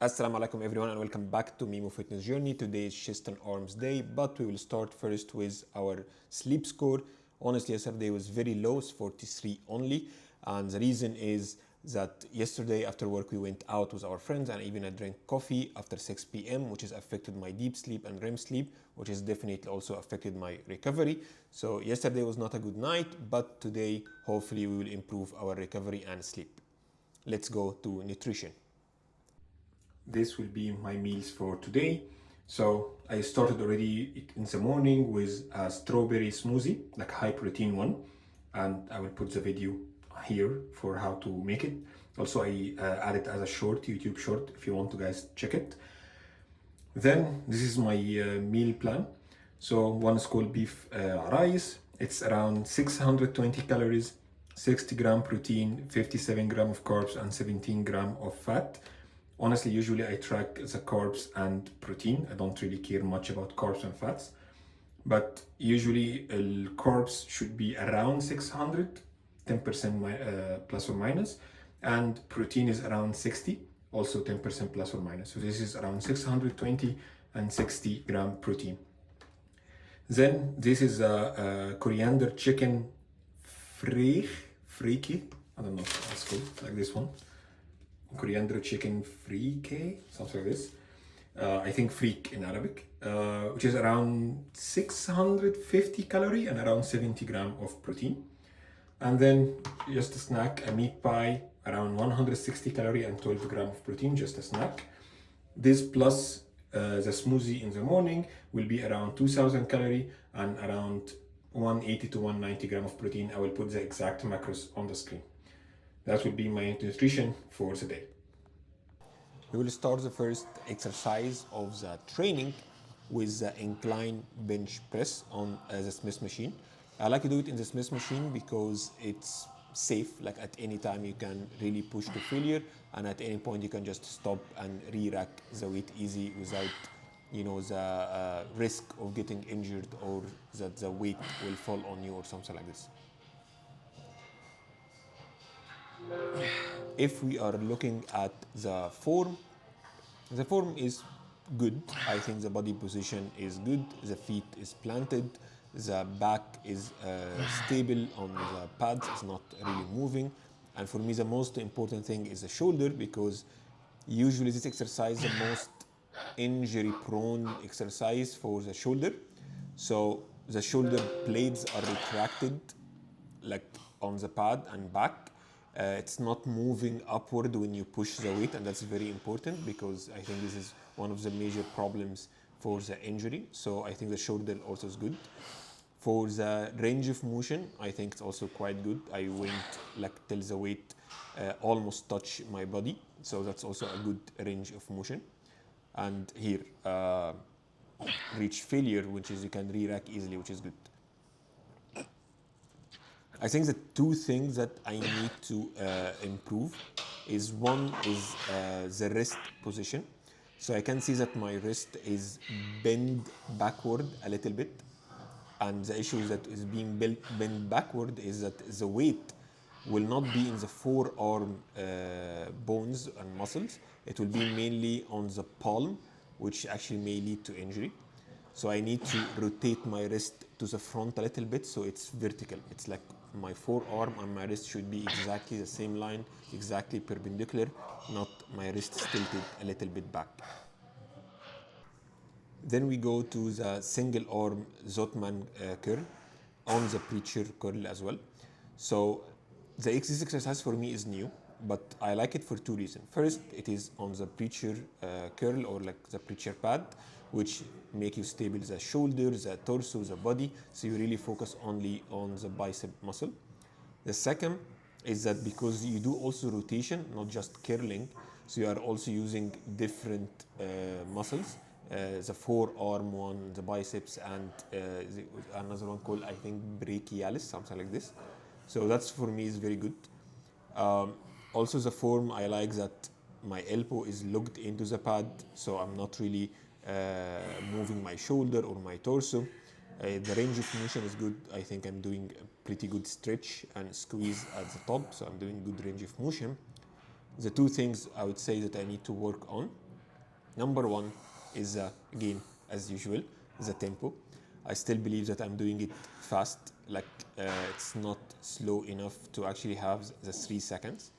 Assalamu alaikum everyone and welcome back to Mimo Fitness Journey. Today is chest and arms day, but we will start first with our sleep score. Honestly, yesterday was very low, it's 43 only. And the reason is that yesterday after work we went out with our friends and even I drank coffee after 6 p.m. which has affected my deep sleep and REM sleep, which has definitely also affected my recovery. So yesterday was not a good night, but today hopefully we will improve our recovery and sleep. Let's go to nutrition. This will be my meals for today. So I started already in the morning with a strawberry smoothie, like high protein one, and I will put the video here for how to make it. Also I add it as a short, YouTube short, if you want to guys check it. Then this is my meal plan. So one is called beef rice. It's around 620 calories, 60 gram protein, 57 gram of carbs and 17 gram of fat. Honestly, usually I track the carbs and protein. I don't really care much about carbs and fats, but usually carbs should be around 600, 10% plus or minus, and protein is around 60, also 10% plus or minus. So this is around 620 and 60 gram protein. Then this is a coriander chicken freaky, I don't know if that's called, like this one. Coriander chicken frike, something like this. I think freak in Arabic, which is around 650 calorie and around 70 gram of protein. And then just a snack, a meat pie, around 160 calorie and 12 gram of protein, just a snack. This plus the smoothie in the morning will be around 2000 calorie and around 180 to 190 gram of protein. I will put the exact macros on the screen. That will be my nutrition for the day. We will start the first exercise of the training with the incline bench press on the Smith machine. I like to do it in the Smith machine because it's safe, like at any time you can really push to failure and at any point you can just stop and re-rack the weight easy without the risk of getting injured or that the weight will fall on you or something like this. If we are looking at the form is good. I think the body position is good, the feet is planted, the back is stable on the pads, it's not really moving. And for me the most important thing is the shoulder, because usually this exercise is the most injury prone exercise for the shoulder. So the shoulder blades are retracted like on the pad and back. It's not moving upward when you push the weight, and that's very important because I think this is one of the major problems for the injury. So I think the shoulder also is good. For the range of motion, I think it's also quite good. I went like till the weight almost touch my body, so that's also a good range of motion. And here, reach failure, which is you can re-rack easily, which is good. I think the two things that I need to improve is one is the wrist position. So I can see that my wrist is bent backward a little bit, and the issue that is being bent backward is that the weight will not be in the forearm bones and muscles. It will be mainly on the palm, which actually may lead to injury. So I need to rotate my wrist to the front a little bit so it's vertical. It's like my forearm and my wrist should be exactly the same line, exactly perpendicular, not my wrist tilted a little bit back. Then we go to the single arm Zottman curl on the preacher curl as well. So this exercise for me is new, but I like it for two reasons. First, it is on the preacher curl or like the preacher pad, which make you stable the shoulder, the torso, the body, so you really focus only on the bicep muscle. The second is that because you do also rotation, not just curling, so you are also using different muscles, the forearm one, the biceps, and another one called I think brachialis, something like this. So that's for me is very good. Also the form, I like that my elbow is locked into the pad, so I'm not really moving my shoulder or my torso. The range of motion is good. I think I'm doing a pretty good stretch and squeeze at the top, so I'm doing good range of motion. The two things I would say that I need to work on Number one is, again, as usual, the tempo. I still believe that I'm doing it fast, like it's not slow enough to actually have the 3 seconds.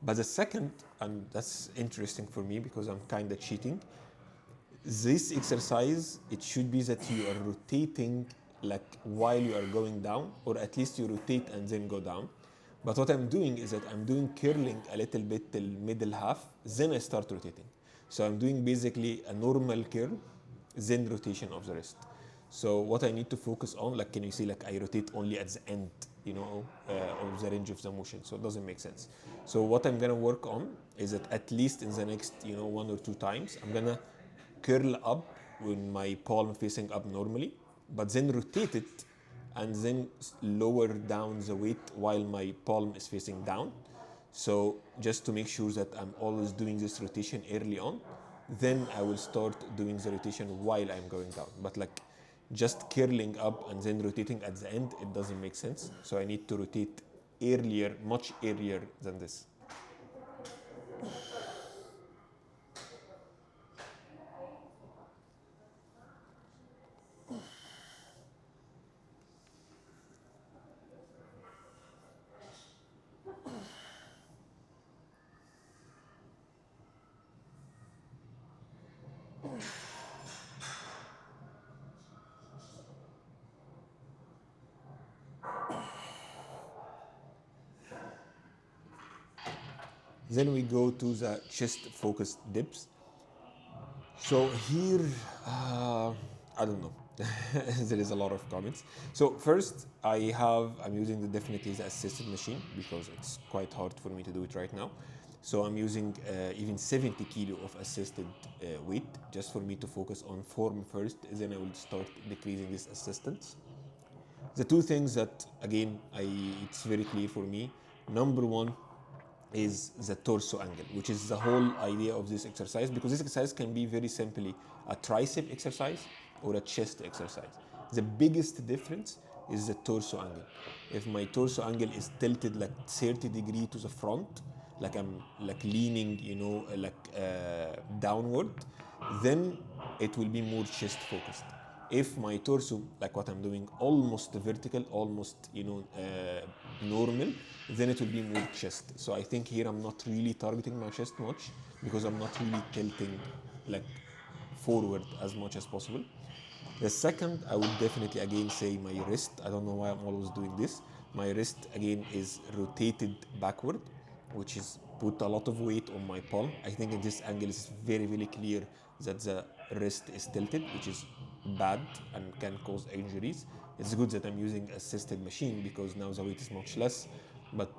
But the second, and that's interesting for me because I'm kind of cheating, this exercise, it should be that you are rotating like while you are going down, or at least you rotate and then go down. But what I'm doing is that I'm doing curling a little bit till middle half, then I start rotating. So I'm doing basically a normal curl, then rotation of the wrist. So what I need to focus on, like, can you see, like I rotate only at the end, of the range of the motion. So it doesn't make sense. So what I'm gonna work on is that at least in the next, 1 or 2 times, I'm gonna curl up with my palm facing up normally, but then rotate it and then lower down the weight while my palm is facing down. So just to make sure that I'm always doing this rotation early on, then I will start doing the rotation while I'm going down. But like just curling up and then rotating at the end, it doesn't make sense. So I need to rotate earlier, much earlier than this. Then we go to the chest focused dips. So here, I don't know. There is a lot of comments. So first, I'm using definitely the assisted machine because it's quite hard for me to do it right now. So I'm using even 70 kilo of assisted weight just for me to focus on form first. Then I will start decreasing this assistance. The two things that again, it's very clear for me. Number one is the torso angle, which is the whole idea of this exercise, because this exercise can be very simply a tricep exercise or a chest exercise. The biggest difference is the torso angle. If my torso angle is tilted like 30 degrees to the front, like I'm like leaning, downward, then it will be more chest focused. If my torso, like what I'm doing, almost vertical, almost normal, then it will be more chest. So I think here I'm not really targeting my chest much because I'm not really tilting like forward as much as possible. The second, I would definitely again say my wrist. I don't know why I'm always doing this. My wrist again is rotated backward, which is put a lot of weight on my palm. I think in this angle it's very, very clear that the wrist is tilted, which is bad and can cause injuries. It's good that I'm using assisted machine because now the weight is much less. But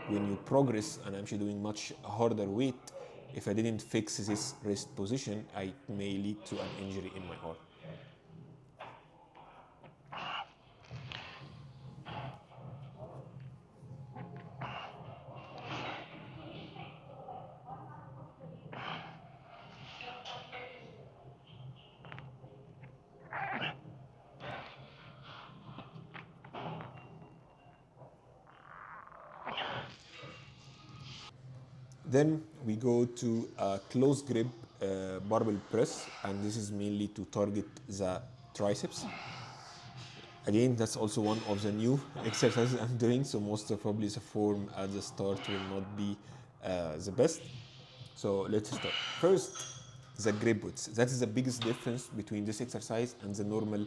when you progress and I'm actually doing much harder weight, if I didn't fix this wrist position, I may lead to an injury in my arm. Then we go to a close grip barbell press, and this is mainly to target the triceps. Again, that's also one of the new exercises I'm doing, so most probably the form at the start will not be the best. So let's start. First, the grip width. That is the biggest difference between this exercise and the normal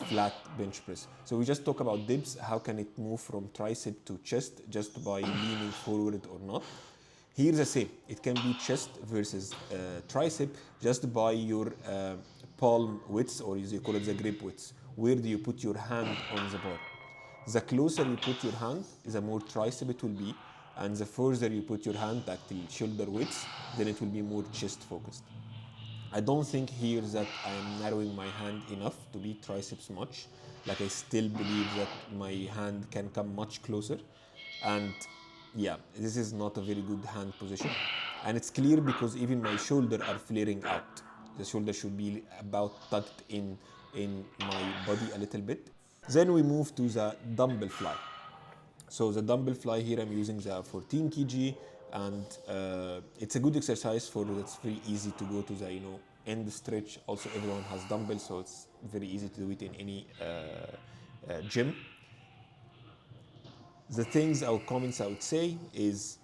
flat bench press. So we just talk about dips, how can it move from tricep to chest just by leaning forward or not. Here the same, it can be chest versus tricep just by your palm width, or as you call it the grip width. Where do you put your hand on the bar? The closer you put your hand, the more tricep it will be, and the further you put your hand at the shoulder width, then it will be more chest focused. I don't think here that I'm narrowing my hand enough to be triceps much. Like I still believe that my hand can come much closer. And yeah, this is not a very good hand position. And it's clear because even my shoulder are flaring out. The shoulder should be about tucked in my body a little bit. Then we move to the dumbbell fly. So the dumbbell fly here, I'm using the 14 kg and it's a good exercise for that's very easy to go to the end stretch. Also, everyone has dumbbells, so it's very easy to do it in any gym. The things or comments I would say is,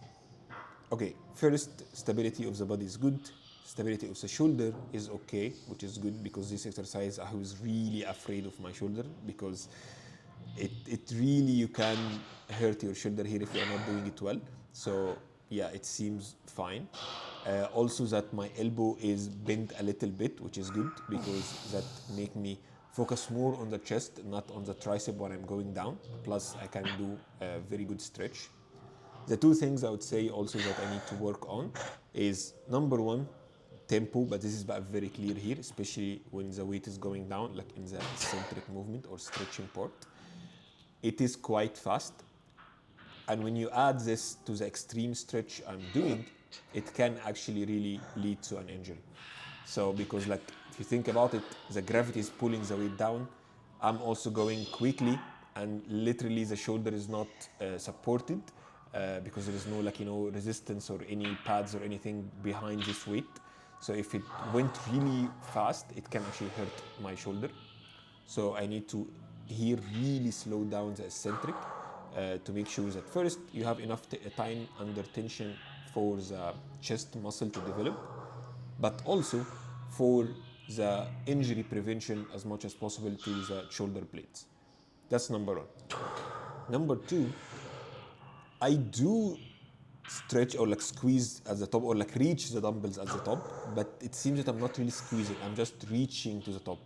okay, first, stability of the body is good. Stability of the shoulder is okay, which is good, because this exercise I was really afraid of my shoulder, because it really, you can hurt your shoulder here if you are not doing it well. So yeah, it seems fine. Also, that my elbow is bent a little bit, which is good, because that make me focus more on the chest, not on the tricep when I'm going down. Plus, I can do a very good stretch. The two things I would say also that I need to work on is, number one, tempo, but this is very clear here, especially when the weight is going down, like in the eccentric movement or stretching part. It is quite fast. And when you add this to the extreme stretch I'm doing, it can actually really lead to an injury. So, because like, if you think about it, the gravity is pulling the weight down. I'm also going quickly, and literally the shoulder is not supported, because there is no resistance or any pads or anything behind this weight. So if it went really fast, it can actually hurt my shoulder. So I need to here really slow down the eccentric to make sure that first you have enough time under tension for the chest muscle to develop, but also for the injury prevention as much as possible to the shoulder blades. That's number one. Number two, I do stretch or like squeeze at the top, or like reach the dumbbells at the top, but it seems that I'm not really squeezing, I'm just reaching to the top.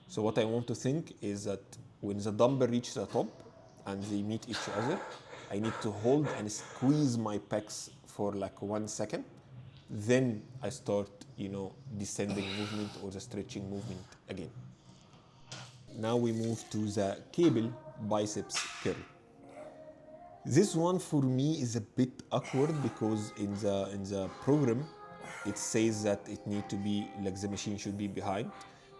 So what I want to think is that when the dumbbell reaches the top and they meet each other, I need to hold and squeeze my pecs for like 1 second. Then I start, descending movement or the stretching movement again. Now we move to the cable biceps curl. This one for me is a bit awkward, because in the program it says that it need to be like the machine should be behind.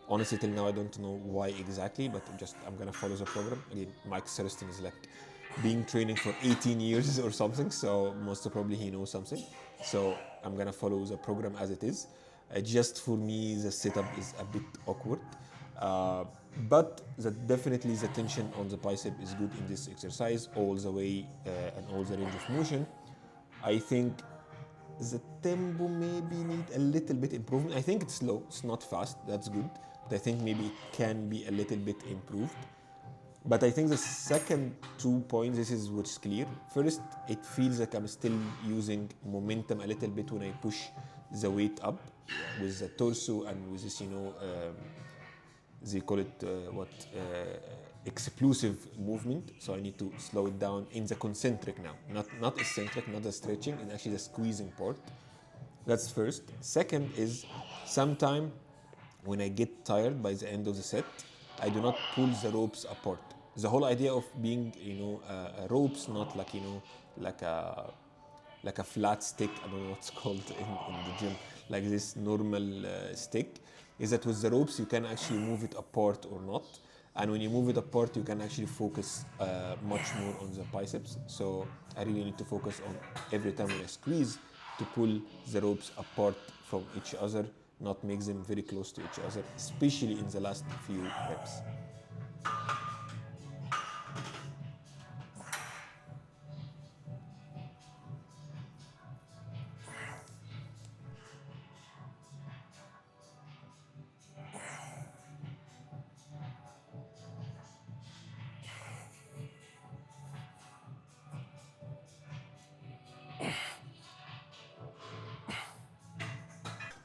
Honestly, till now I don't know why exactly, but I'm gonna follow the program. Again, Mike Thurston is like being training for 18 years or something, so most probably he knows something. So I'm gonna follow the program as it is. Just for me, the setup is a bit awkward. But definitely the tension on the bicep is good in this exercise all the way and all the range of motion. I think the tempo maybe need a little bit improvement. I think it's slow, it's not fast, that's good. But I think maybe it can be a little bit improved. But I think the second 2 points, this is what's clear. First, it feels like I'm still using momentum a little bit when I push the weight up with the torso and with this, they call it explosive movement. So I need to slow it down in the concentric now, not eccentric, not the stretching, and actually the squeezing part. That's first. Second is, sometime when I get tired by the end of the set, I do not pull the ropes apart. The whole idea of being, ropes, not like, like a flat stick, I don't know what's called in the gym, like this normal stick, is that with the ropes you can actually move it apart or not. And when you move it apart, you can actually focus much more on the biceps. So I really need to focus on every time when I squeeze to pull the ropes apart from each other, not make them very close to each other, especially in the last few reps.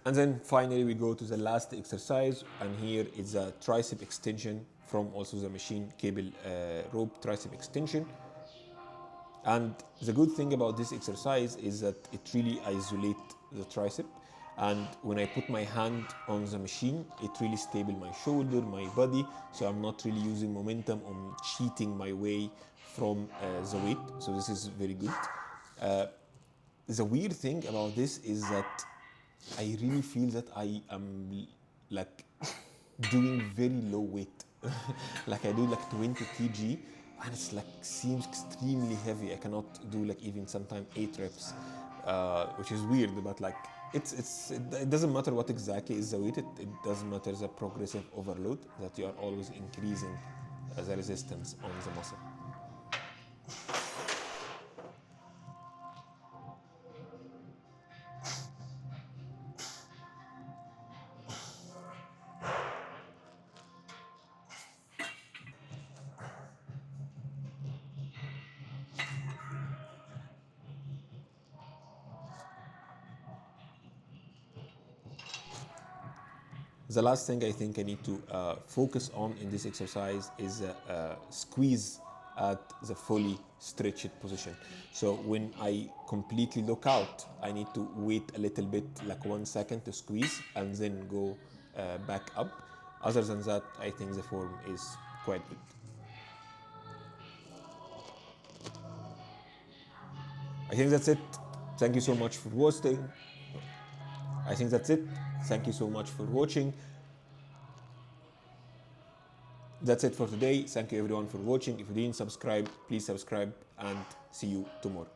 And then finally we go to the last exercise, and here is a tricep extension from also the machine cable rope tricep extension. And the good thing about this exercise is that it really isolates the tricep. And when I put my hand on the machine, it really stabilizes my shoulder, my body. So I'm not really using momentum on cheating my way from the weight. So this is very good. The weird thing about this is that I really feel that I am like doing very low weight. Like I do like 20 kg, and it's like seems extremely heavy. I cannot do like even sometimes 8 reps. which is weird, but like it doesn't matter what exactly is the weight. It doesn't matter the progressive overload, that you are always increasing the resistance on the muscle. The last thing I think I need to focus on in this exercise is squeeze at the fully stretched position. So when I completely look out, I need to wait a little bit, like 1 second to squeeze and then go back up. Other than that, I think the form is quite good. I think that's it. Thank you so much for watching. I think that's it. Thank you so much for watching. That's it for today. Thank you everyone for watching. If you didn't subscribe, please subscribe and see you tomorrow.